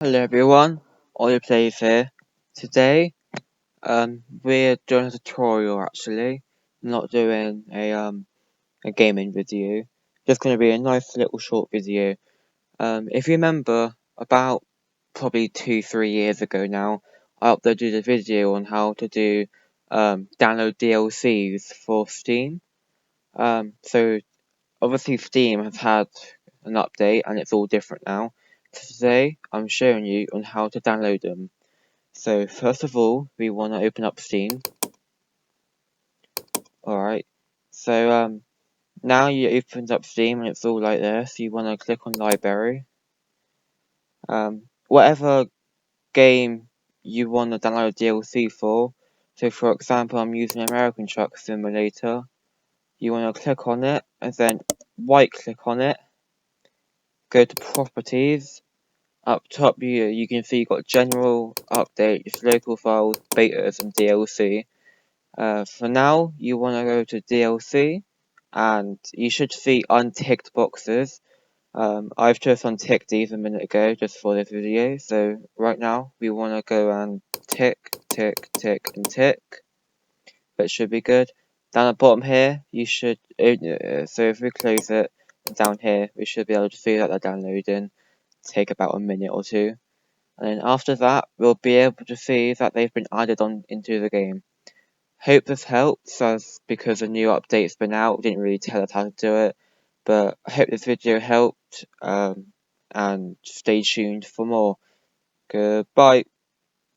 Hello everyone, OllioPlays here. Today, we're doing a tutorial actually, not doing a gaming video. Just gonna be a nice little short video. If you remember, about probably 2-3 years ago now, I uploaded a video on how to do download DLCs for Steam. So obviously Steam has had an update and it's all different now. Today, I'm showing you on how to download them. So first of all, we want to open up Steam. Alright, so now you opened up Steam and it's all like this. You want to click on library. Whatever game you want to download DLC for. So for example, I'm using American Truck Simulator. You want to click on it and then right click on it. Go to properties. Up top you can see you've got general updates, local files, betas and DLC. For now, you want to go to DLC, and you should see unticked boxes. I've just unticked these a minute ago just for this video, so right now we want to go and tick, tick, tick, and tick. That should be good. Down at the bottom here, you should, so if we close it, down here, we should be able to see that they're downloading. Take about a minute or two. And then after that, we'll be able to see that they've been added on into the game. Hope this helps, as because a new update's been out, didn't really tell us how to do it, but I hope this video helped, and stay tuned for more. Goodbye.